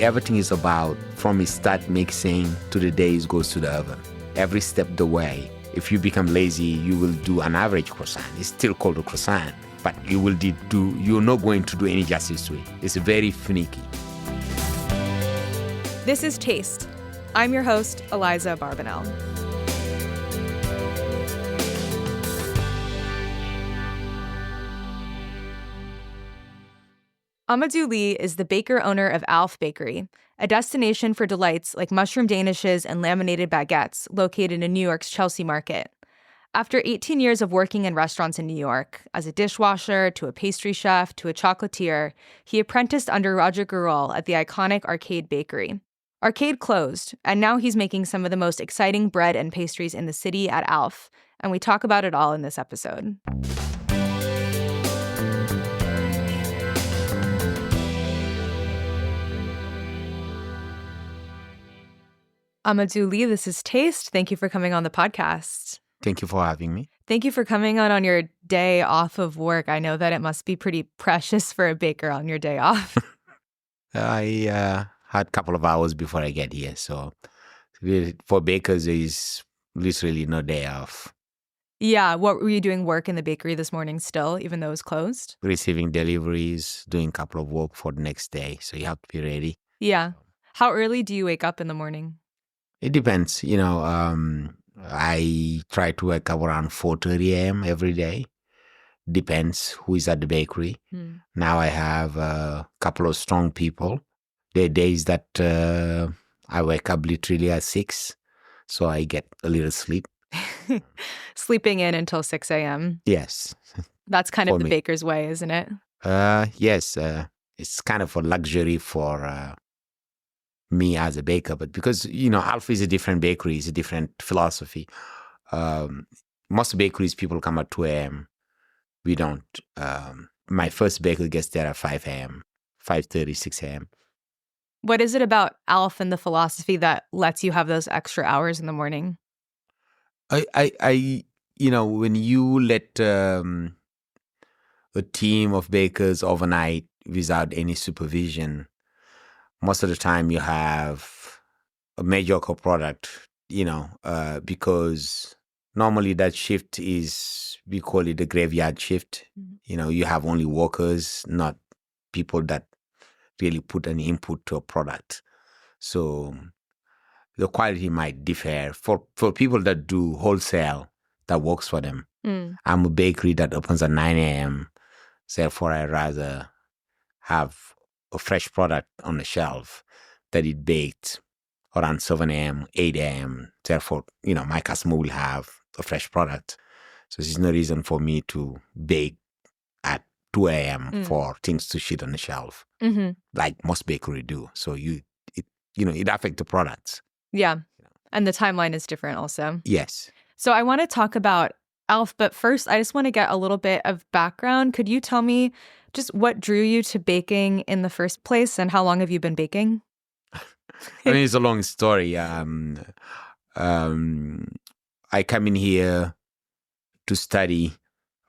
Everything is about from it start mixing to the day it goes to the oven. Every step the way. If you become lazy, you will do an average croissant. It's still called a croissant, but you're not going to do any justice to it. It's very finicky. This is Taste. I'm your host, Aliza Barbanel. Amadou Lee is the baker-owner of ALF Bakery, a destination for delights like mushroom danishes and laminated baguettes located in New York's Chelsea Market. After 18 years of working in restaurants in New York, as a dishwasher to a pastry chef to a chocolatier, he apprenticed under Roger Gurral at the iconic Arcade Bakery. Arcade closed, and now he's making some of the most exciting bread and pastries in the city at ALF, and we talk about it all in this episode. Amadou Lee, this is Taste. Thank you for coming on the podcast. Thank you for having me. Thank you for coming on your day off of work. I know that it must be pretty precious for a baker on your day off. I had a couple of hours before I get here. So for bakers, there is literally no day off. Yeah. What were you doing work in the bakery this morning still, even though it was closed? Receiving deliveries, doing a couple of work for the next day. So you have to be ready. Yeah. How early do you wake up in the morning? It depends. I try to wake up around 4:30 a.m. every day. Depends who is at the bakery. Now I have a couple of strong people. There are days that I wake up literally at 6, so I get a little sleep. Sleeping in until 6 a.m. Yes. That's kind of the baker's way, isn't it? Yes. It's kind of a luxury for me as a baker, but because, ALF is a different bakery, it's a different philosophy. Most bakeries, people come at 2 a.m. We don't. My first baker gets there at 5 a.m., 5:30, 6 a.m. What is it about ALF and the philosophy that lets you have those extra hours in the morning? When you let a team of bakers overnight without any supervision, most of the time you have a mediocre product, because normally that shift we call it the graveyard shift. Mm-hmm. You have only workers, not people that really put an input to a product. So the quality might differ. For people that do wholesale, that works for them. I'm a bakery that opens at 9 a.m. Therefore, I'd rather have a fresh product on the shelf that it baked around 7 a.m., 8 a.m. Therefore, my customer will have a fresh product. So there's no reason for me to bake at 2 a.m. for things to sit on the shelf, like most bakery do. So it affects the products. Yeah. And the timeline is different also. Yes. So I want to talk about ALF, but first I just want to get a little bit of background. Could you tell me just what drew you to baking in the first place, and how long have you been baking? It's a long story. I come in here to study,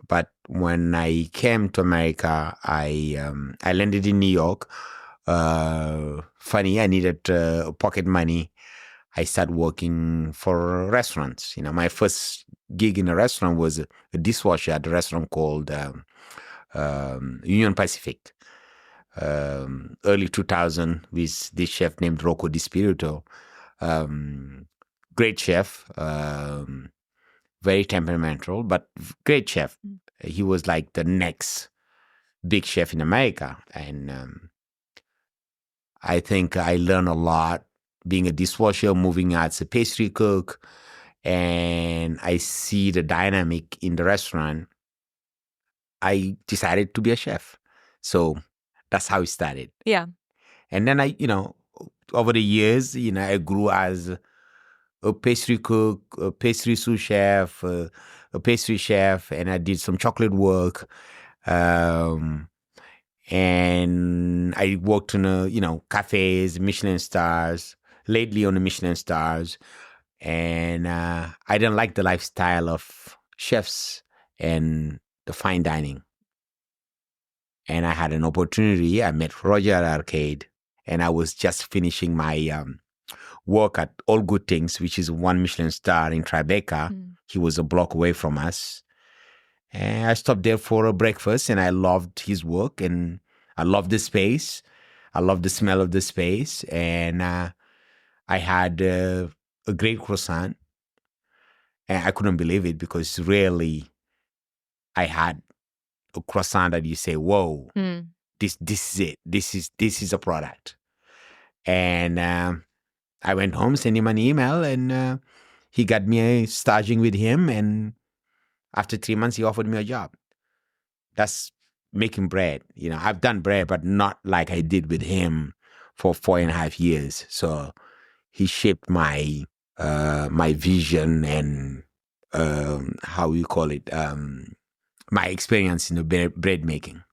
but when I came to America, I landed in New York. Funny, I needed pocket money. I started working for restaurants. My first gig in a restaurant was a dishwasher at a restaurant called Union Pacific. Early 2000 with this chef named Rocco Di Spirito. Great chef, very temperamental, but great chef. He was like the next big chef in America. And I think I learned a lot being a dishwasher, moving as a pastry cook, and I see the dynamic in the restaurant. I decided to be a chef. So that's how it started. Yeah. And then over the years, I grew as a pastry cook, a pastry sous chef, a pastry chef, and I did some chocolate work. And I worked in, cafes, Michelin stars, lately on the Michelin stars. And I didn't like the lifestyle of chefs and the fine dining. And I had an opportunity. I met Roger at Arcade, And I was just finishing my work at All Good Things, which is one Michelin star in Tribeca. He was a block away from us. And I stopped there for a breakfast, and I loved his work, and I loved the space. I loved the smell of the space. And I had a great croissant. And I couldn't believe it, because really I had a croissant that you say, whoa, this is it. This is a product. And I went home, sent him an email, and he got me staging with him. And after 3 months, he offered me a job. That's making bread. I've done bread, but not like I did with him for 4.5 years. So he shaped my my vision and how you call it, my experience in the bread making.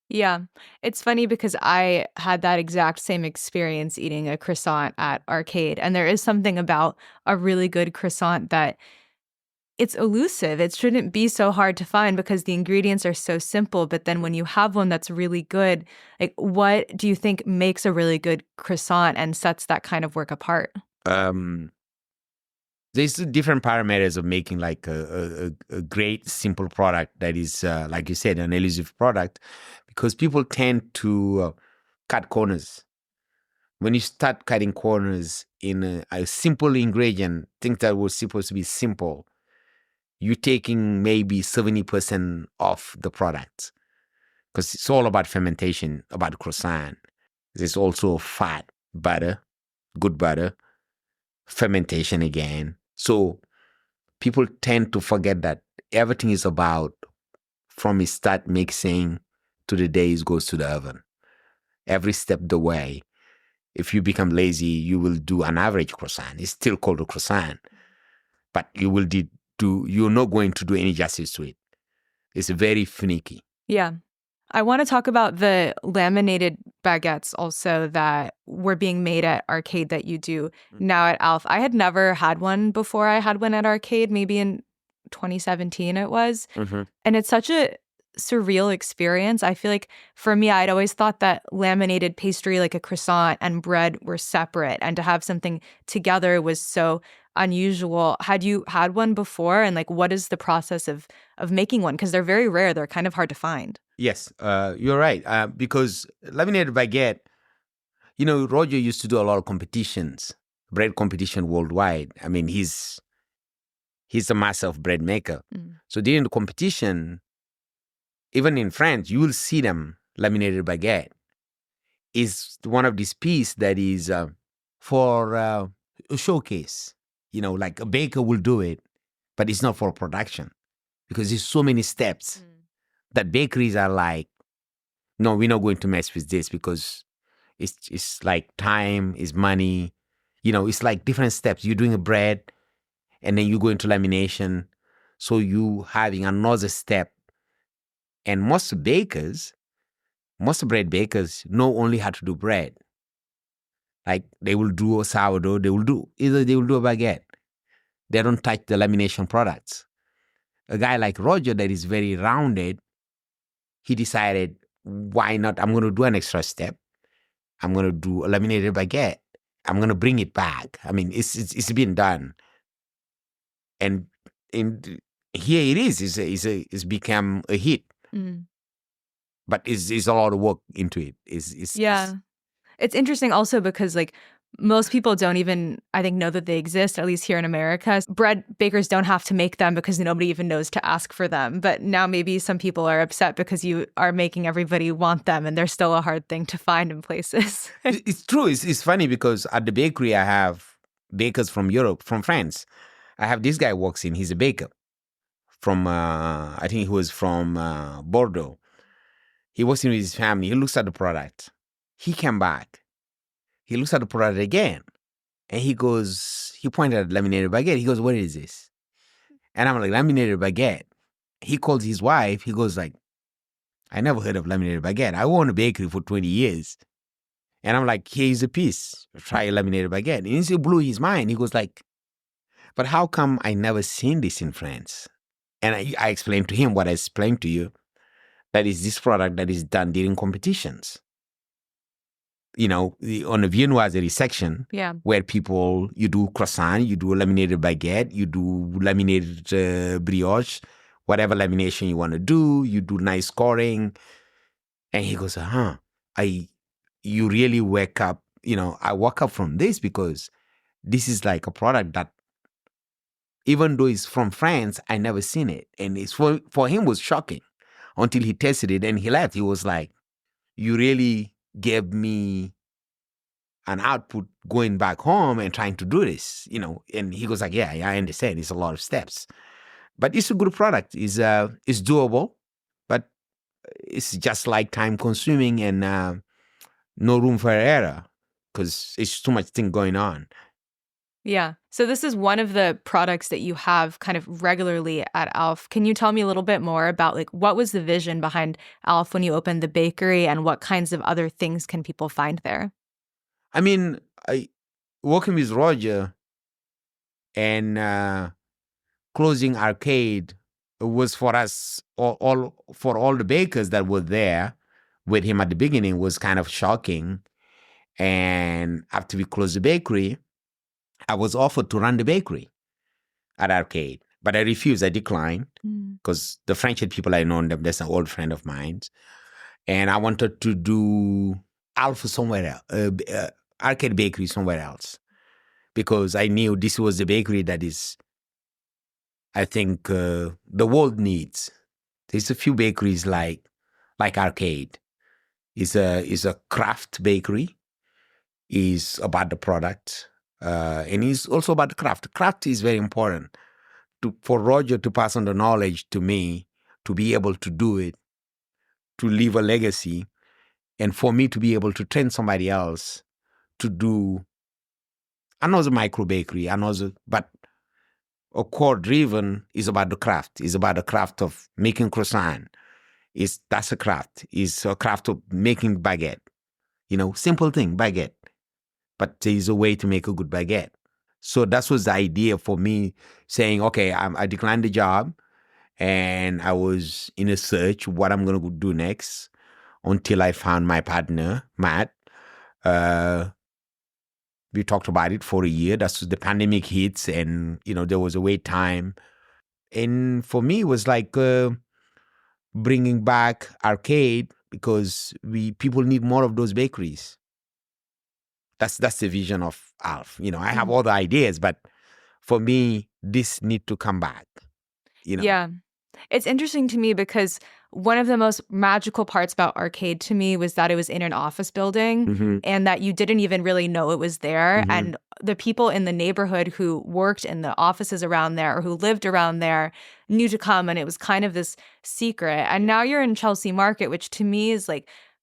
Yeah. It's funny because I had that exact same experience eating a croissant at Arcade. And there is something about a really good croissant that it's elusive. It shouldn't be so hard to find because the ingredients are so simple. But then when you have one that's really good, like, what do you think makes a really good croissant and sets that kind of work apart? There's different parameters of making like a great simple product that is, like you said, an elusive product, because people tend to cut corners. When you start cutting corners in a simple ingredient, things that were supposed to be simple, you're taking maybe 70% of the product, because it's all about fermentation, about croissant. There's also fat, butter, good butter, fermentation again. So people tend to forget that everything is about from you start mixing to the day it goes to the oven. Every step the way. If you become lazy, you will do an average croissant. It's still called a croissant, but you're not going to do any justice to it. It's very finicky. Yeah. I want to talk about the laminated baguettes also that were being made at Arcade that you do now at ALF. I had never had one before I had one at Arcade, maybe in 2017 it was. And it's such a surreal experience. I feel like for me, I'd always thought that laminated pastry like a croissant and bread were separate, and to have something together was so unusual. Had you had one before? And like, what is the process of making one? Because they're very rare. They're kind of hard to find. Yes, you're right. Because laminated baguette, Roger used to do a lot of competitions, bread competition worldwide. I mean, he's a master of bread maker. So during the competition, even in France, you will see them laminated baguette. Is one of these pieces that is for a showcase. Like a baker will do it, but it's not for production, because there's so many steps that bakeries are like, no, we're not going to mess with this, because it's like time, is money. It's like different steps. You're doing a bread, and then you go into lamination. So you having another step. And most bread bakers know only how to do bread. Like they will do a sourdough, they will do a baguette. They don't touch the lamination products. A guy like Roger that is very rounded, he decided, why not? I'm going to do an extra step. I'm going to do a laminated baguette. I'm going to bring it back. I mean, it's been done. And here it is. It's become a hit. But it's a lot of work into it. It's interesting also because like most people don't even, I think, know that they exist, at least here in America. Bread bakers don't have to make them because nobody even knows to ask for them. But now maybe some people are upset because you are making everybody want them, and they're still a hard thing to find in places. It's true. It's funny because at the bakery I have bakers from Europe, from France. I have this guy walks in. He's a baker from, I think he was from Bordeaux. He walks in with his family. He looks at the product. He came back. He looks at the product again. And he pointed at laminated baguette. He goes, what is this? And I'm like, laminated baguette. He calls his wife. He goes like, I never heard of laminated baguette. I owned a bakery for 20 years. And I'm like, here's a piece. Try a laminated baguette. And it blew his mind. He goes like, but how come I never seen this in France? And I explained to him what I explained to you. That is this product that is done during competitions. on the viennoiserie section, Yeah. where you do croissant, you do laminated baguette, you do laminated brioche, whatever lamination you want to do, you do nice scoring. And he goes, you really wake up, I woke up from this because this is like a product that, even though it's from France, I never seen it. And it's for him was shocking until he tasted it and he left. He was like, you really gave me an output going back home and trying to do this, and he goes like, yeah, I understand. It's a lot of steps, but it's a good product. It's doable, but it's just like time consuming and no room for error because it's too much thing going on. Yeah. So this is one of the products that you have kind of regularly at ALF. Can you tell me a little bit more about what was the vision behind ALF when you opened the bakery, and what kinds of other things can people find there? I mean, working with Roger and closing arcade was for us for all the bakers that were there with him at the beginning was kind of shocking. And after we closed the bakery, I was offered to run the bakery at arcade, but I refused. I declined because the French people, I know them. That's an old friend of mine, and I wanted to do Alpha somewhere else, arcade bakery somewhere else, because I knew this was the bakery that is, I think, the world needs. There's a few bakeries like arcade. It's a craft bakery. Is about the product, and it's also about the craft. Craft is very important for Roger to pass on the knowledge to me, to be able to do it, to leave a legacy, and for me to be able to train somebody else to do another micro bakery, but a core driven is about the craft. Is about the craft of making croissant. That's a craft. Is a craft of making baguette. Simple thing, baguette. But there is a way to make a good baguette. So that was the idea for me, saying, okay, I declined the job, and I was in a search what I'm going to do next until I found my partner, Matt. We talked about it for a year. That's the pandemic hits, and there was a wait time. And for me, it was like bringing back arcade, because people need more of those bakeries. That's the vision of ALF. I have all the ideas, but for me, this need to come back. Yeah. It's interesting to me because one of the most magical parts about arcade to me was that it was in an office building, and that you didn't even really know it was there. And the people in the neighborhood who worked in the offices around there or who lived around there knew to come, and it was kind of this secret. And now you're in Chelsea Market, which to me is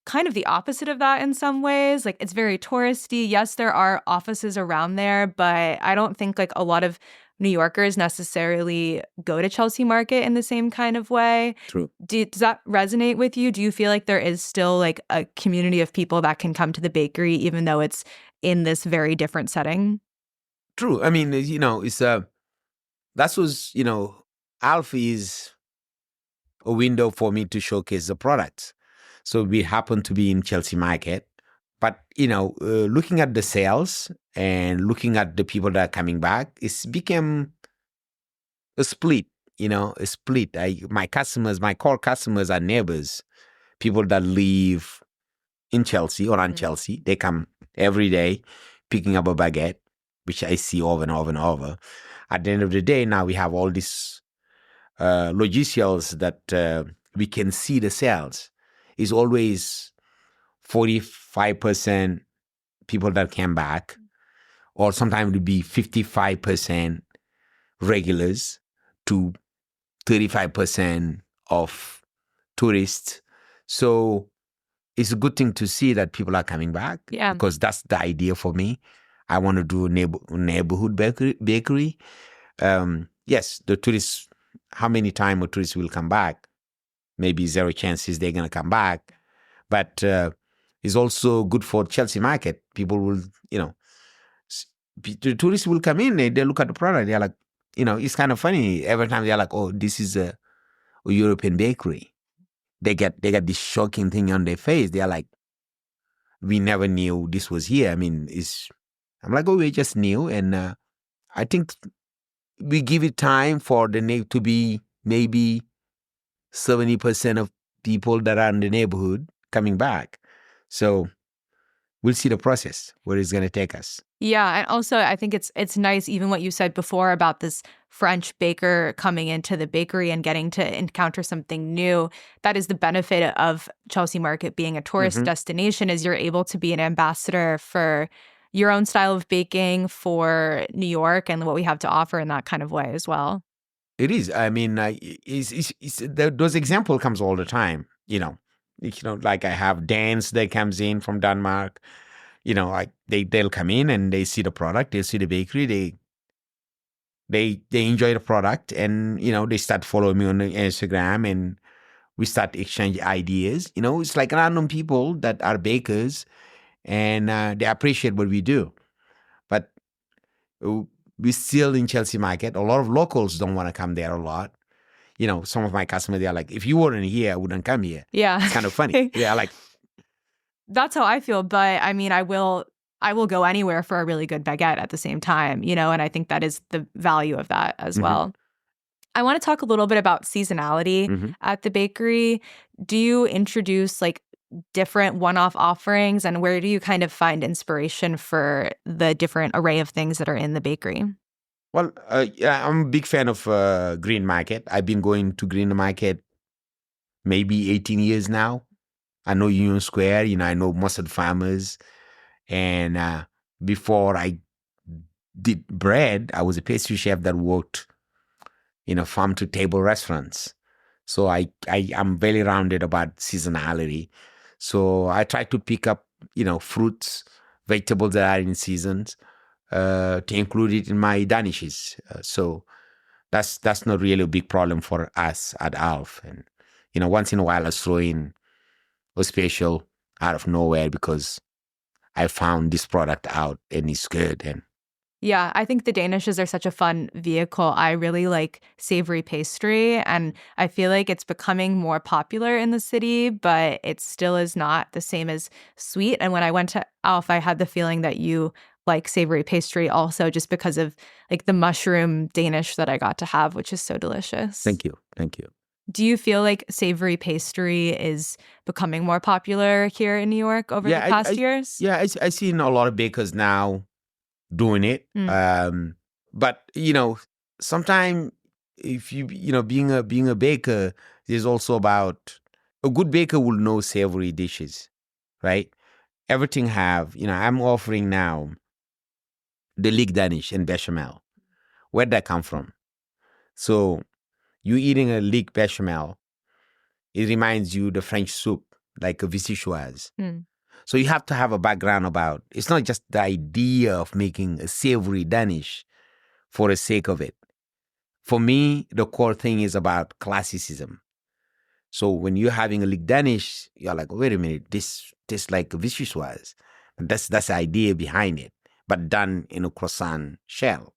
kind of the opposite of that in some ways. It's very touristy. Yes, there are offices around there, but I don't think a lot of New Yorkers necessarily go to Chelsea Market in the same kind of way. True. Does that resonate with you? Do you feel like there is still a community of people that can come to the bakery even though it's in this very different setting? True. I mean, it's that was, ALF is a window for me to showcase the products. So we happen to be in Chelsea Market, but looking at the sales and looking at the people that are coming back, it's become a split. A split. My core customers are neighbors, people that live in Chelsea or on Chelsea. They come every day picking up a baguette, which I see over and over and over. At the end of the day, now we have all these logiciels that we can see the sales. It's always 45% people that came back, or sometimes it would be 55% regulars to 35% of tourists. So it's a good thing to see that people are coming back, because that's the idea for me. I want to do a neighborhood bakery. Yes, the tourists, how many times a tourist will come back? Maybe zero chances they're going to come back. But it's also good for Chelsea Market. People will, the tourists will come in, they look at the product. They're like, it's kind of funny. Every time they're like, oh, this is a European bakery. They get this shocking thing on their face. They're like, we never knew this was here. I mean, I'm like, oh, we're just new. And I think we give it time for the to be maybe 70% of people that are in the neighborhood coming back. So we'll see the process, where it's going to take us. Yeah, and also I think it's nice, even what you said before about this French baker coming into the bakery and getting to encounter something new. That is the benefit of Chelsea Market being a tourist destination, is you're able to be an ambassador for your own style of baking, for New York and what we have to offer in that kind of way as well. It is. I mean, those examples comes all the time. Like I have Danes that comes in from Denmark. Like they'll come in and they see the product, they see the bakery, they enjoy the product, and they start following me on Instagram, and we start exchange ideas. It's like random people that are bakers, and they appreciate what we do. But we still in Chelsea Market, a lot of locals don't want to come there a lot. Some of my customers, they're like, if you weren't here, I wouldn't come here. Yeah. It's kind of funny. Yeah, like, that's how I feel. But I mean, I will go anywhere for a really good baguette at the same time, and I think that is the value of that as well. I want to talk a little bit about seasonality at the bakery. Do you introduce like different one-off offerings, and where do you kind of find inspiration for the different array of things that are in the bakery? Well, yeah, I'm a big fan of Green Market. I've been going to Green Market maybe 18 years now. I know Union Square, I know most of the farmers. And before I did bread, I was a pastry chef that worked in farm-to-table restaurants. So I'm very rounded about seasonality. So I try to pick up, fruits, vegetables that are in seasons, to include it in my danishes. So that's not really a big problem for us at ALF. And, once in a while I throw in a special out of nowhere because I found this product out and it's good. And yeah, I think the danishes are such a fun vehicle. I really like savory pastry, and I feel like it's becoming more popular in the city, but it still is not the same as sweet. And when I went to ALF, I had the feeling that you like savory pastry also, just because of like the mushroom Danish that I got to have, which is so delicious. Thank you. Do you feel like savory pastry is becoming more popular here in New York over the past years? Yeah, I've seen a lot of bakers now doing it. But, sometimes if being a baker is also about, a good baker will know savory dishes, right? Everything have, I'm offering now the leek Danish and bechamel. Where'd that come from? So you eating a leek bechamel, it reminds you the French soup, like a vichyssoise. So you have to have a background about, it's not just the idea of making a savory Danish for the sake of it. For me, the core thing is about classicism. So when you're having a leek Danish, you're like, wait a minute, this tastes like a vichyssoise. And that's the idea behind it, but done in a croissant shell.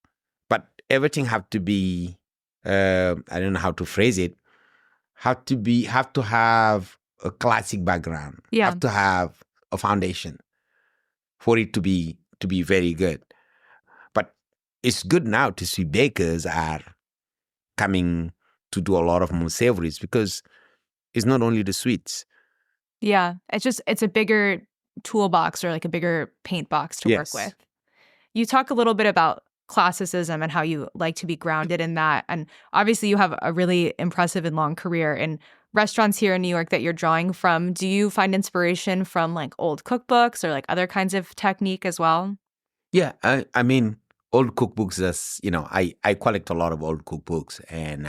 But everything have to be, I don't know how to phrase it, have to have a classic background. Yeah. Have to have a foundation for it to be very good. But it's good now to see bakers are coming to do a lot of more savories, because it's not only the sweets. Yeah, it's a bigger toolbox, or like a bigger paint box to work with. You talk a little bit about classicism and how you like to be grounded in that. And obviously you have a really impressive and long career in restaurants here in New York that you're drawing from. Do you find inspiration from like old cookbooks or like other kinds of technique as well? Yeah, I mean, old cookbooks, I collect a lot of old cookbooks, and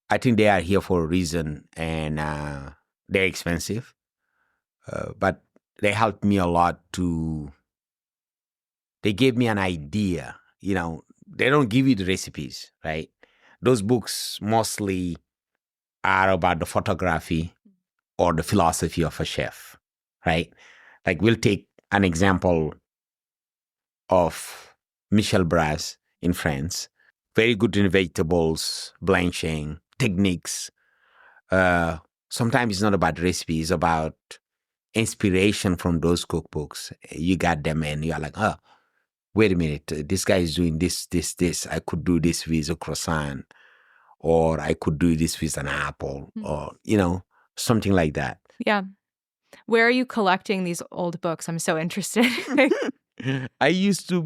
I think they are here for a reason, and they're expensive, but they helped me a lot they gave me an idea. They don't give you the recipes, right? Those books mostly are about the photography or the philosophy of a chef, right? Like, we'll take an example of Michel Bras in France. Very good in vegetables, blanching, techniques. Sometimes it's not about recipes, it's about inspiration from those cookbooks. You got them and you're like, oh, wait a minute, this guy is doing this. I could do this with a croissant, or I could do this with an apple, or, something like that. Yeah. Where are you collecting these old books? I'm so interested. I used to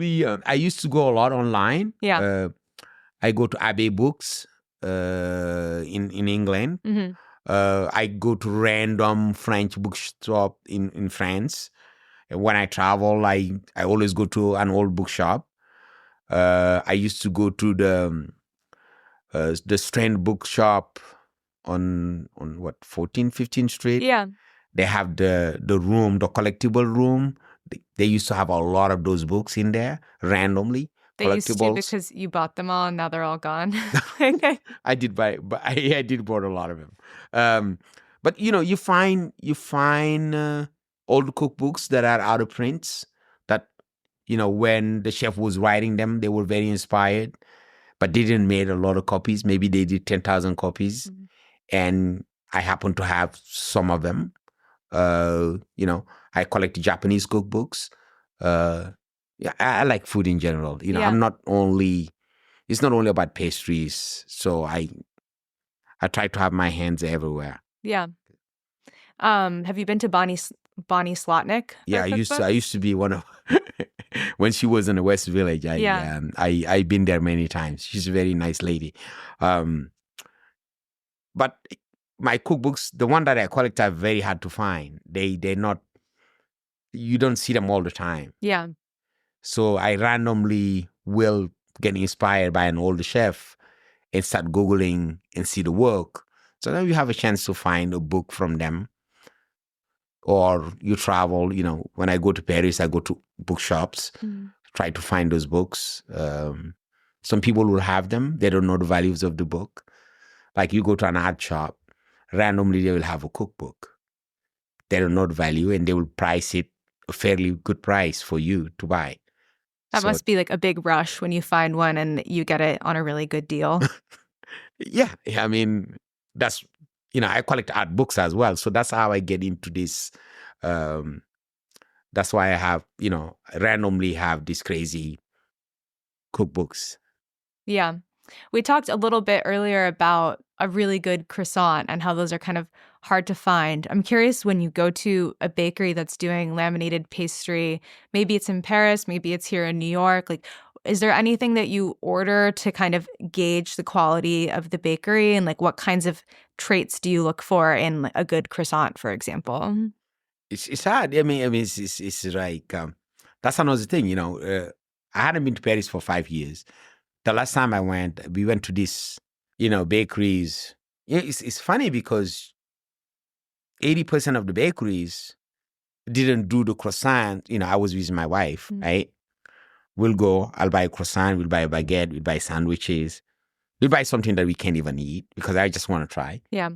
go a lot online. Yeah. I go to Abbey Books in England. Mm-hmm. I go to random French bookshop in France. When I travel, I always go to an old bookshop. I used to go to the Strand bookshop on what, 14th, 15th Street. Yeah. They have the room, the collectible room. They used to have a lot of those books in there randomly. They used to because you bought them all and now they're all gone. I did buy, but I did bought a lot of them. But you find old cookbooks that are out of print that when the chef was writing them, they were very inspired, but they didn't made a lot of copies. Maybe they did 10,000 copies, and I happen to have some of them. I collect Japanese cookbooks. Yeah, I like food in general. I'm not only. It's not only about pastries, so I try to have my hands everywhere. Yeah. Have you been to Bonnie Slotnick? Yeah, I used to be one of when she was in the West Village. I've been there many times. She's a very nice lady. But my cookbooks, the one that I collect, are very hard to find. They're not. You don't see them all the time. Yeah. So I randomly will get inspired by an older chef and start Googling and see the work. So now you have a chance to find a book from them. Or you travel, when I go to Paris, I go to bookshops, try to find those books. Some people will have them. They don't know the values of the book. Like you go to an art shop, randomly they will have a cookbook. They don't know the value and they will price it a fairly good price for you to buy. That must be like a big rush when you find one and you get it on a really good deal. Yeah. I mean, that's, I collect art books as well. So that's how I get into this. That's why I have, randomly have these crazy cookbooks. Yeah. We talked a little bit earlier about a really good croissant and how those are kind of hard to find. I'm curious, when you go to a bakery that's doing laminated pastry, maybe it's in Paris, maybe it's here in New York, like, is there anything that you order to kind of gauge the quality of the bakery, and like what kinds of traits do you look for in a good croissant, for example? It's hard. I mean, it's like that's another thing. I hadn't been to Paris for 5 years. The last time I went, we went to this, bakeries. It's funny because 80% of the bakeries didn't do the croissant. I was with my wife, right? We'll go, I'll buy a croissant, we'll buy a baguette, we'll buy sandwiches. We'll buy something that we can't even eat because I just want to try. Yeah.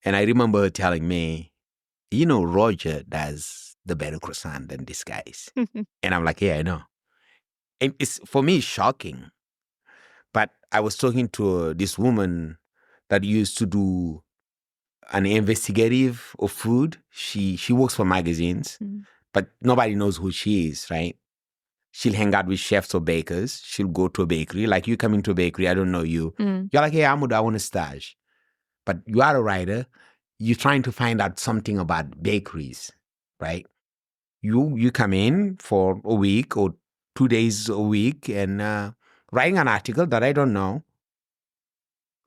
And I remember her telling me, Roger does the better croissant than these guys. And I'm like, yeah, I know. And it's, for me, shocking. But I was talking to this woman that used to do an investigative of food. She works for magazines, but nobody knows who she is, right? She'll hang out with chefs or bakers. She'll go to a bakery. Like, you come into a bakery, I don't know you. You're like, hey, Amadou, I want a stage. But you are a writer. You're trying to find out something about bakeries, right? You come in for a week or 2 days a week and writing an article that I don't know,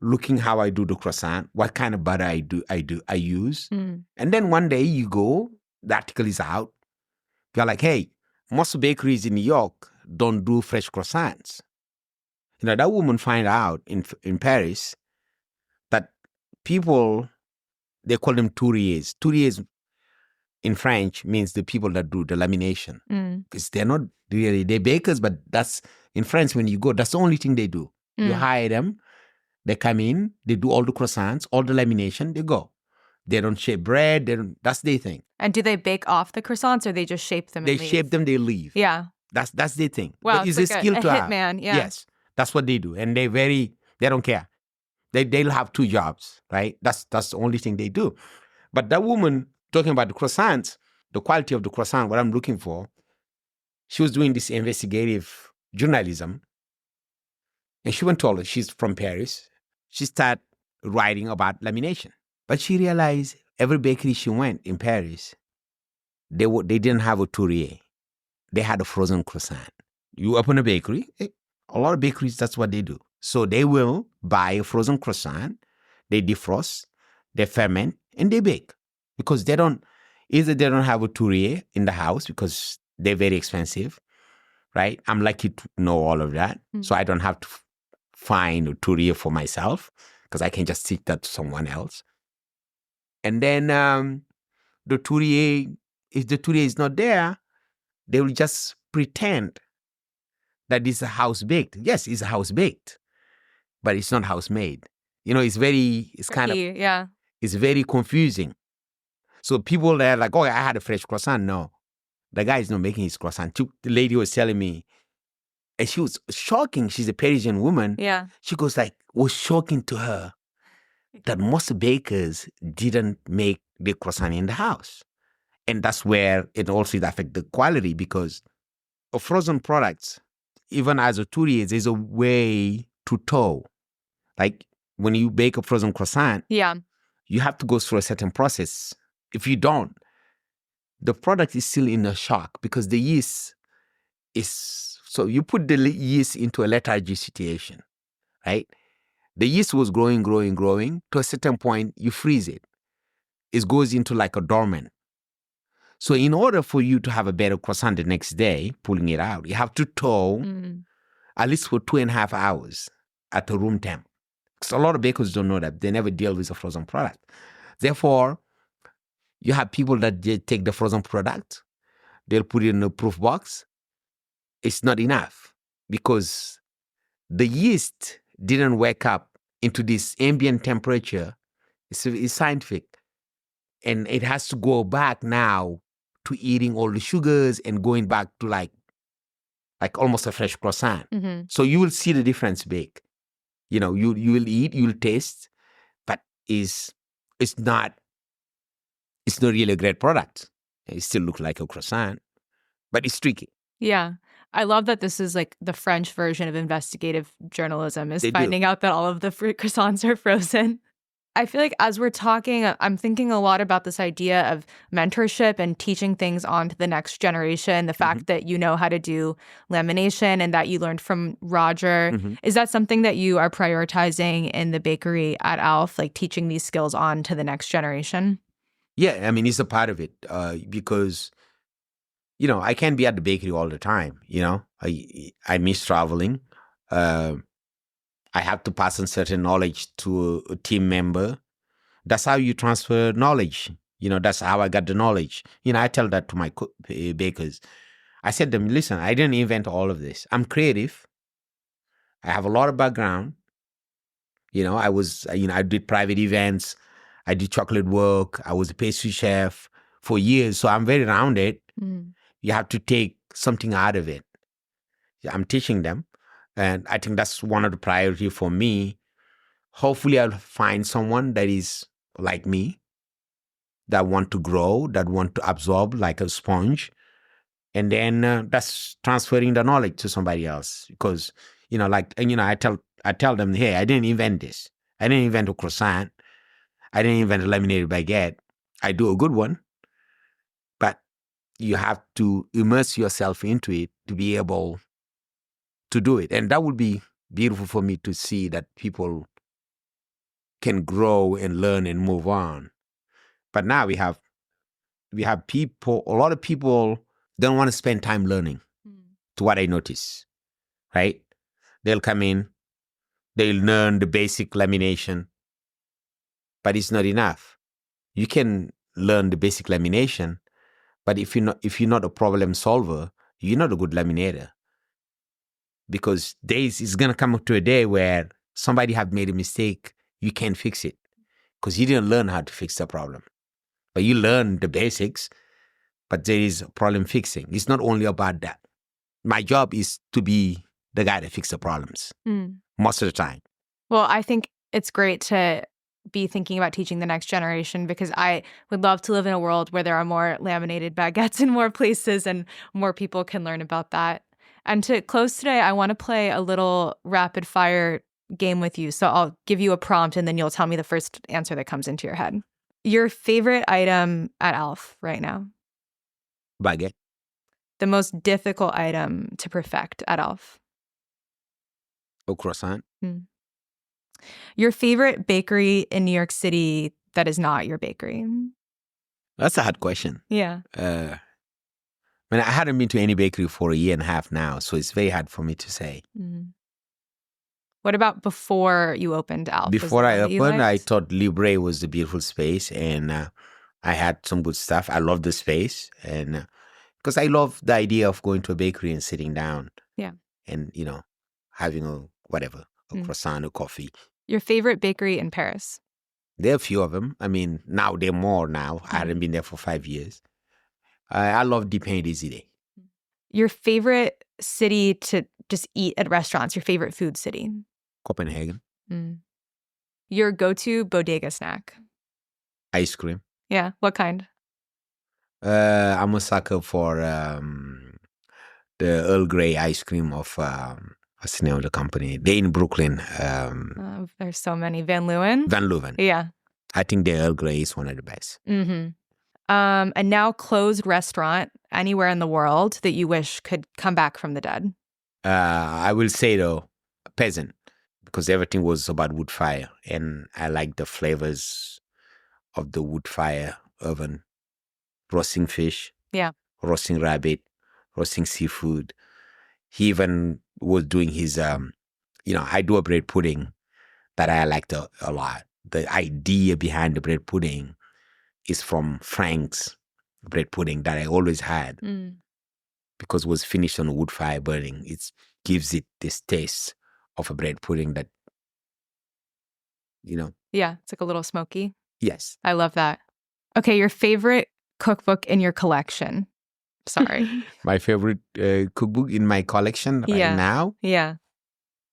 looking how I do the croissant, what kind of butter I use. And then one day you go, the article is out. You're like, hey, most bakeries in New York don't do fresh croissants. That woman find out in Paris that people, they call them touriers. Touriers in French means the people that do the lamination. Because they're not really, they're bakers, but that's, in France, when you go, that's the only thing they do. You hire them, they come in, they do all the croissants, all the lamination, they go. They don't shape bread, that's their thing. And do they bake off the croissants or they just shape them and They leave? shape them, they leave. Yeah. That's their thing. Wow, But it's it's like a skill a to have. hitman, yeah. Yes, that's what they do. And they don't care. They'll have 2 jobs, right? That's the only thing they do. But that woman, talking about the croissants, the quality of the croissant, what I'm looking for, she was doing this investigative journalism. And she went to her, she's from Paris. She started writing about lamination. But she realized every bakery she went in Paris, they didn't have a tourrier. They had a frozen croissant. You open a bakery, a lot of bakeries, that's what they do. So they will buy a frozen croissant, they defrost, they ferment, and they bake. Because either they don't have a tourrier in the house because they're very expensive, right? I'm lucky to know all of that. So I don't have to find a tourrier for myself because I can just teach that to someone else. And then the tourrier, if the tourrier is not there, they will just pretend that it's a house baked. Yes, it's a house baked, but it's not house made. It's very confusing. So people that are like, oh, I had a fresh croissant. No, the guy is not making his croissant. The lady was telling me, and she was shocking. She's a Parisian woman. Yeah. She goes was shocking to her that most bakers didn't make the croissant in the house. And that's where it also affects the quality, because of frozen products, even as a tourrier, there's a way to thaw. Like when you bake a frozen croissant, you have to go through a certain process. If you don't, the product is still in a shock because the yeast is, so you put the yeast into a lethargy situation, right? The yeast was growing. To a certain point, you freeze it. It goes into like a dormant. So in order for you to have a better croissant the next day, pulling it out, you have to thaw at least for 2.5 hours at a room temp. Because a lot of bakers don't know that. They never deal with a frozen product. Therefore, you have people that they take the frozen product, they'll put it in a proof box. It's not enough because the yeast didn't wake up into this ambient temperature. It's scientific. And it has to go back now to eating all the sugars and going back to like almost a fresh croissant. So you will see the difference bake. You will eat, you'll taste, but it's not really a great product. It still looks like a croissant, but it's tricky. Yeah. I love that this is like the French version of investigative journalism, is finding out that all of the croissants are frozen. I feel like as we're talking, I'm thinking a lot about this idea of mentorship and teaching things on to the next generation. The fact that you know how to do lamination and that you learned from Roger. Is that something that you are prioritizing in the bakery at ALF, like teaching these skills on to the next generation? Yeah, I mean, it's a part of it because, I can't be at the bakery all the time. I miss traveling. I have to pass on certain knowledge to a team member. That's how you transfer knowledge. That's how I got the knowledge. I tell that to my bakers. I said to them, listen, I didn't invent all of this. I'm creative. I have a lot of background. I did private events. I did chocolate work. I was a pastry chef for years. So I'm very rounded. You have to take something out of it. I'm teaching them. And I think that's one of the priorities for me. Hopefully, I'll find someone that is like me, that want to grow, that want to absorb like a sponge. And then that's transferring the knowledge to somebody else. Because, I tell them, hey, I didn't invent this. I didn't invent a croissant. I didn't invent a laminated baguette. I do a good one. But you have to immerse yourself into it to be able to do it. And that would be beautiful for me to see that people can grow and learn and move on. But now we have people, a lot of people don't want to spend time learning, to what I notice, right? They'll come in, they'll learn the basic lamination, but it's not enough. You can learn the basic lamination, but if you're not a problem solver, you're not a good laminator. Because it's going to come to a day where somebody have made a mistake, you can't fix it because you didn't learn how to fix the problem. But you learn the basics, but there is problem fixing. It's not only about that. My job is to be the guy that fixes the problems most of the time. Well, I think it's great to be thinking about teaching the next generation, because I would love to live in a world where there are more laminated baguettes in more places and more people can learn about that. And to close today, I want to play a little rapid fire game with you. So I'll give you a prompt and then you'll tell me the first answer that comes into your head. Your favorite item at ALF right now? Baguette. The most difficult item to perfect at ALF? A croissant. Your favorite bakery in New York City that is not your bakery? That's a hard question. Yeah. I hadn't been to any bakery for a year and a half now, so it's very hard for me to say. What about before you opened ALF? Before I opened, I thought Libre was a beautiful space, and I had some good stuff. I love the space, and because I love the idea of going to a bakery and sitting down. Yeah. And, having a croissant, a coffee. Your favorite bakery in Paris? There are a few of them. I mean, now there are more now. I hadn't been there for 5 years. I love Dipin Desiree. Your favorite city to just eat at restaurants, your favorite food city? Copenhagen. Your go-to bodega snack? Ice cream. Yeah, what kind? I'm a sucker for the Earl Grey ice cream of, what's the name of the company? They're in Brooklyn. There's so many. Van Leeuwen? Van Leeuwen. Yeah. I think the Earl Grey is one of the best. A now closed restaurant anywhere in the world that you wish could come back from the dead? I will say, though, peasant, because everything was about wood fire, and I like the flavors of the wood fire oven. Roasting fish, roasting rabbit, roasting seafood. He even was doing his, I do a bread pudding that I liked a lot. The idea behind the bread pudding is from Frank's bread pudding that I always had because it was finished on wood fire burning. It gives it this taste of a bread pudding that, Yeah, it's like a little smoky. Yes. I love that. Okay, your favorite cookbook in your collection? Sorry. My favorite cookbook in my collection right now? Yeah.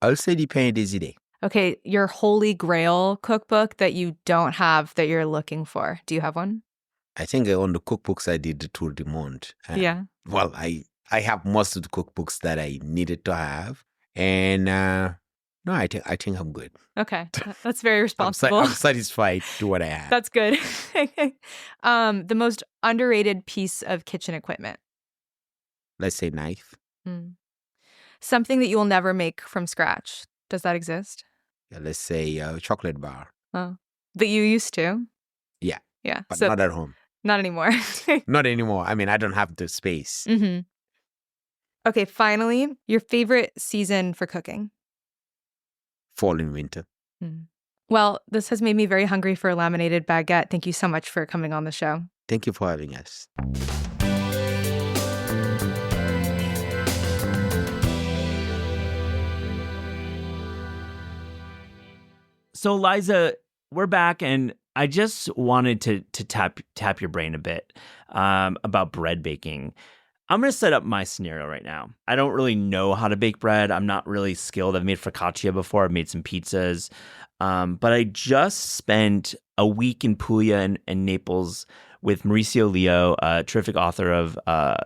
I'll say Dipin Desiree. Okay, your holy grail cookbook that you don't have that you're looking for. Do you have one? I think on the cookbooks I did the Tour du Monde. Well, I have most of the cookbooks that I needed to have. And no, I think I'm good. Okay, that's very responsible. I'm satisfied to what I have. That's good. The most underrated piece of kitchen equipment? Let's say knife. Something that you will never make from scratch. Does that exist? Yeah, let's say a chocolate bar. Oh, that you used to? Yeah. Yeah. But not at home. Not anymore. Not anymore. I mean, I don't have the space. Okay, finally, your favorite season for cooking? Fall and winter. Well, this has made me very hungry for a laminated baguette. Thank you so much for coming on the show. Thank you for having us. So, Aliza, we're back, and I just wanted to tap your brain a bit about bread baking. I'm going to set up my scenario right now. I don't really know how to bake bread. I'm not really skilled. I've made focaccia before. I've made some pizzas. But I just spent a week in Puglia and Naples with Mauricio Leo, a terrific author of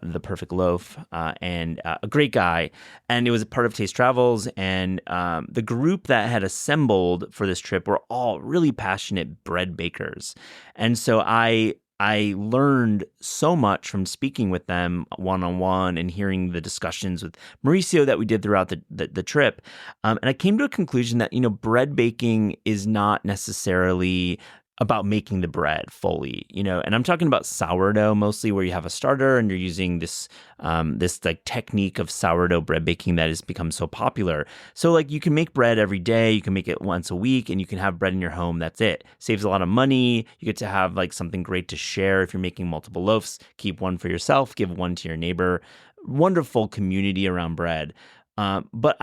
The Perfect Loaf, and a great guy. And it was a part of Taste Travels. And the group that had assembled for this trip were all really passionate bread bakers. And so I learned so much from speaking with them one-on-one and hearing the discussions with Mauricio that we did throughout the trip. And I came to a conclusion that, bread baking is not necessarily about making the bread fully, and I'm talking about sourdough mostly, where you have a starter and you're using this like technique of sourdough bread baking that has become so popular. So like you can make bread every day, you can make it once a week, and you can have bread in your home. That's it. Saves a lot of money. You get to have like something great to share if you're making multiple loaves. Keep one for yourself, give one to your neighbor. Wonderful community around bread. But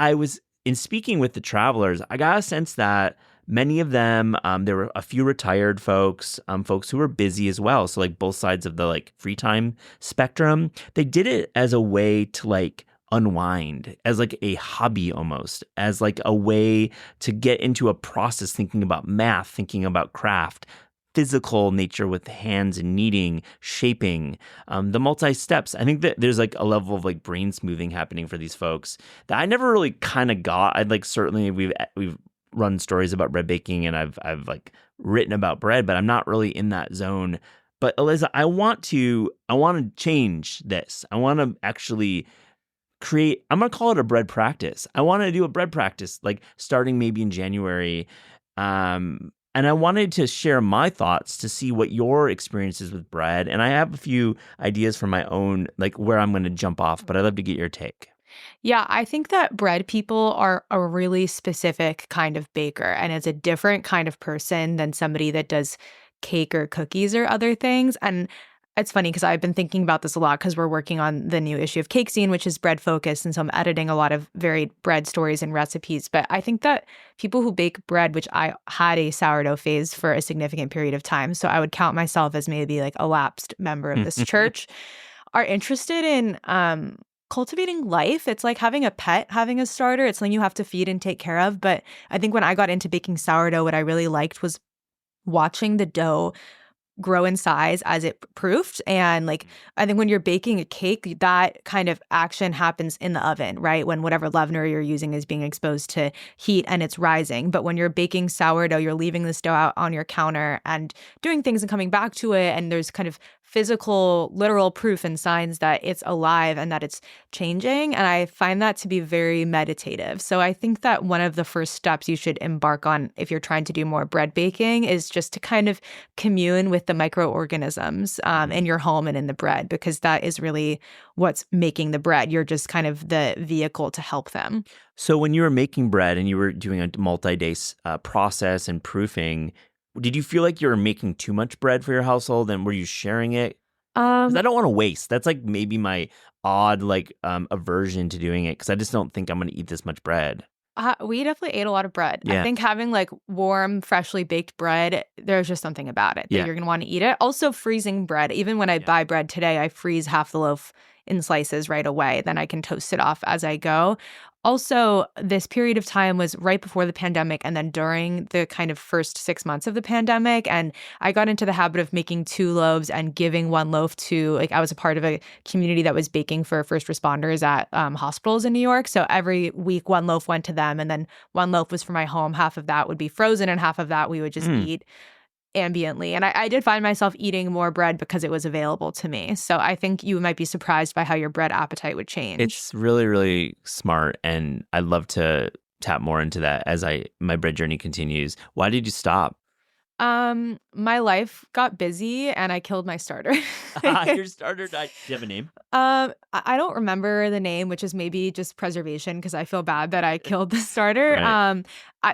in speaking with the travelers, I got a sense that many of them, there were a few retired folks who were busy as well. So like both sides of the like free time spectrum, they did it as a way to like unwind, as like a hobby almost, as like a way to get into a process, thinking about math, thinking about craft, physical nature with hands and kneading, shaping, the multi-steps. I think that there's like a level of like brain smoothing happening for these folks that I never really kind of got. I'd like, certainly we've run stories about bread baking and I've like written about bread, but I'm not really in that zone. But Aliza, I want to change this. I want to actually create, I'm going to call it a bread practice. I want to do a bread practice, like starting maybe in January. And I wanted to share my thoughts to see what your experience is with bread. And I have a few ideas for my own, like where I'm going to jump off, but I'd love to get your take. Yeah, I think that bread people are a really specific kind of baker, and it's a different kind of person than somebody that does cake or cookies or other things. And it's funny because I've been thinking about this a lot because we're working on the new issue of Cake Scene, which is bread focused. And so I'm editing a lot of varied bread stories and recipes. But I think that people who bake bread, which I had a sourdough phase for a significant period of time, so I would count myself as maybe like a lapsed member of this church, are interested in cultivating life. It's like having a pet, having a starter. It's something you have to feed and take care of. But I think when I got into baking sourdough, what I really liked was watching the dough grow in size as it proofed. And like, I think when you're baking a cake, that kind of action happens in the oven, right? When whatever leavener you're using is being exposed to heat and it's rising. But when you're baking sourdough, you're leaving this dough out on your counter and doing things and coming back to it. And there's kind of physical, literal proof and signs that it's alive and that it's changing. And I find that to be very meditative. So I think that one of the first steps you should embark on if you're trying to do more bread baking is just to kind of commune with the microorganisms in your home and in the bread, because that is really what's making the bread. You're just kind of the vehicle to help them. So when you were making bread and you were doing a multi-day process and proofing, did you feel like you were making too much bread for your household, and were you sharing it? 'Cause I don't want to waste. That's like maybe my odd aversion to doing it, because I just don't think I'm going to eat this much bread. We definitely ate a lot of bread. Yeah. I think having like warm, freshly baked bread, there's just something about it that you're going to want to eat it. Also, freezing bread. Even when I buy bread today, I freeze half the loaf in slices right away. Then I can toast it off as I go. Also, this period of time was right before the pandemic and then during the kind of first 6 months of the pandemic. And I got into the habit of making 2 loaves and giving 1 loaf to, like, I was a part of a community that was baking for first responders at hospitals in New York. So every week, 1 loaf went to them, and then 1 loaf was for my home. Half of that would be frozen and half of that we would just eat ambiently. And I did find myself eating more bread because it was available to me. So I think you might be surprised by how your bread appetite would change. It's really, really smart. And I'd love to tap more into that as my bread journey continues. Why did you stop? My life got busy and I killed my starter. Your starter died. Do you have a name? I don't remember the name, which is maybe just preservation because I feel bad that I killed the starter. Right.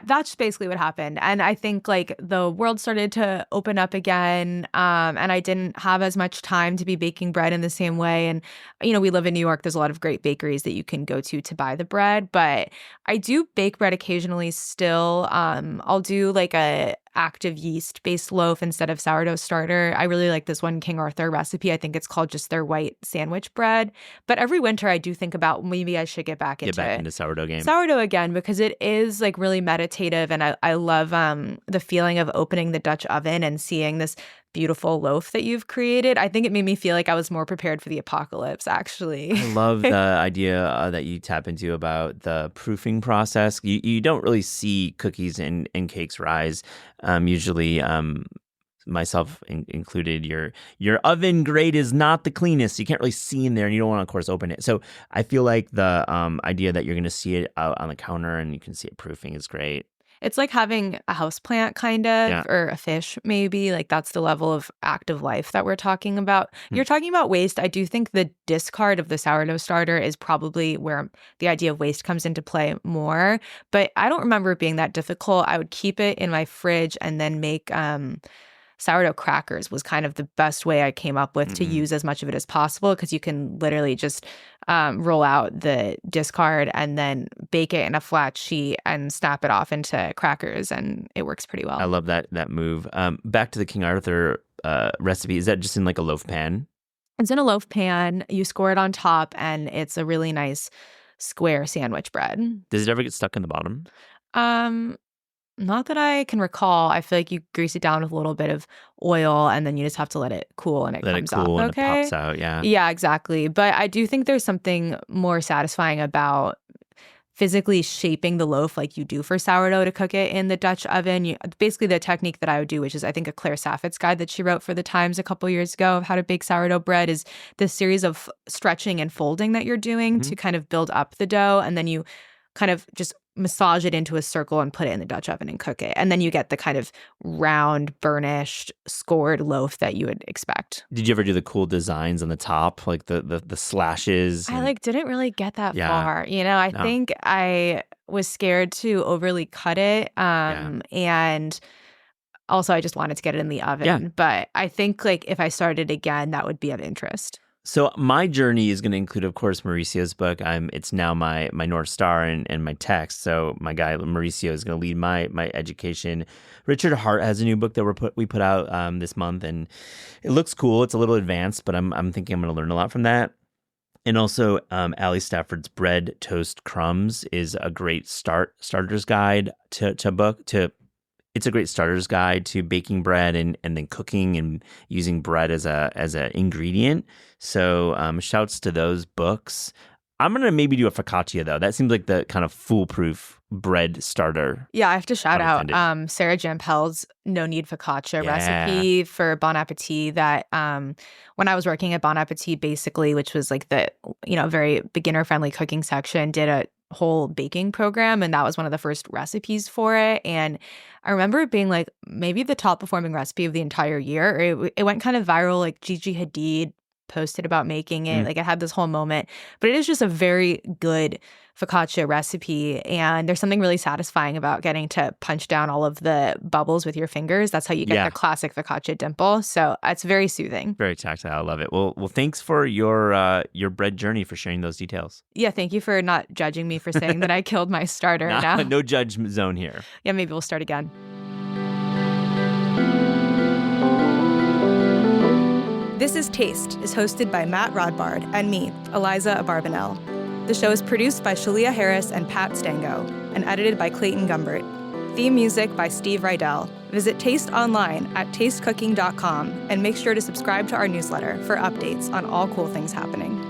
That's basically what happened. And I think like the world started to open up again. And I didn't have as much time to be baking bread in the same way. And, you know, we live in New York. There's a lot of great bakeries that you can go to buy the bread. But I do bake bread occasionally still. I'll do like a active yeast-based loaf instead of sourdough starter. I really like this one King Arthur recipe. I think it's called just their white sandwich bread. But every winter I do think about maybe I should get back into sourdough game. Sourdough again, because it is like really meditative, and I love the feeling of opening the Dutch oven and seeing this beautiful loaf that you've created. I think it made me feel like I was more prepared for the apocalypse, actually. I love the idea that you tap into about the proofing process. You don't really see cookies and cakes rise. Usually, myself included, your oven grate is not the cleanest. You can't really see in there, and you don't want to, of course, open it. So I feel like the idea that you're going to see it out on the counter and you can see it proofing is great. It's like having a houseplant kind of, or a fish maybe. Like that's the level of active life that we're talking about. You're talking about waste. I do think the discard of the sourdough starter is probably where the idea of waste comes into play more. But I don't remember it being that difficult. I would keep it in my fridge and then make sourdough crackers was kind of the best way I came up with to use as much of it as possible, because you can literally just roll out the discard and then bake it in a flat sheet and snap it off into crackers, and it works pretty well. I love that move. Back to the King Arthur recipe. Is that just in like a loaf pan? It's in a loaf pan. You score it on top, and it's a really nice square sandwich bread. Does it ever get stuck in the bottom? Not that I can recall. I feel like you grease it down with a little bit of oil, and then you just have to let it cool, and it Let comes it cool off. and Okay. it pops out. Yeah. Yeah, exactly. But I do think there's something more satisfying about physically shaping the loaf like you do for sourdough to cook it in the Dutch oven. Basically, the technique that I would do, which is I think a Claire Saffitz guide that she wrote for the Times a couple years ago of how to bake sourdough bread, is this series of stretching and folding that you're doing to kind of build up the dough, and then you kind of just massage it into a circle and put it in the Dutch oven and cook it. And then you get the kind of round, burnished, scored loaf that you would expect. Did you ever do the cool designs on the top, like the slashes? I didn't really get that far. I think I was scared to overly cut it. And also I just wanted to get it in the oven. Yeah. But I think if I started again, that would be of interest. So my journey is going to include, of course, Mauricio's book. It's now my North Star and my text. So my guy Mauricio is going to lead my education. Richard Hart has a new book that we put out this month, and it looks cool. It's a little advanced, but I'm thinking I'm going to learn a lot from that. And also, Ali Stafford's Bread, Toast, Crumbs is a great starter's guide to book. It's a great starter's guide to baking bread and then cooking and using bread as a ingredient. So shouts to those books. I'm going to maybe do a focaccia, though. That seems like the kind of foolproof bread starter. Yeah, I have to shout out Sarah Jampel's No Knead Focaccia recipe for Bon Appetit that when I was working at Bon Appetit, basically, which was the very beginner-friendly cooking section, did a whole baking program, and that was one of the first recipes for it. And I remember it being maybe the top performing recipe of the entire year. It went kind of viral. Gigi Hadid posted about making it. It had this whole moment. But it is just a very good focaccia recipe, and there's something really satisfying about getting to punch down all of the bubbles with your fingers. That's how you get the classic focaccia dimple. So it's very soothing. Very tactile. I love it. Well, thanks for your bread journey, for sharing those details. Yeah, thank you for not judging me for saying that I killed my starter. No judge zone here. Yeah, maybe we'll start again. This is Taste is hosted by Matt Rodbard and me, Aliza Abarbanel. The show is produced by Shalia Harris and Pat Stango and edited by Clayton Gumbert. Theme music by Steve Rydell. Visit Taste online at tastecooking.com and make sure to subscribe to our newsletter for updates on all cool things happening.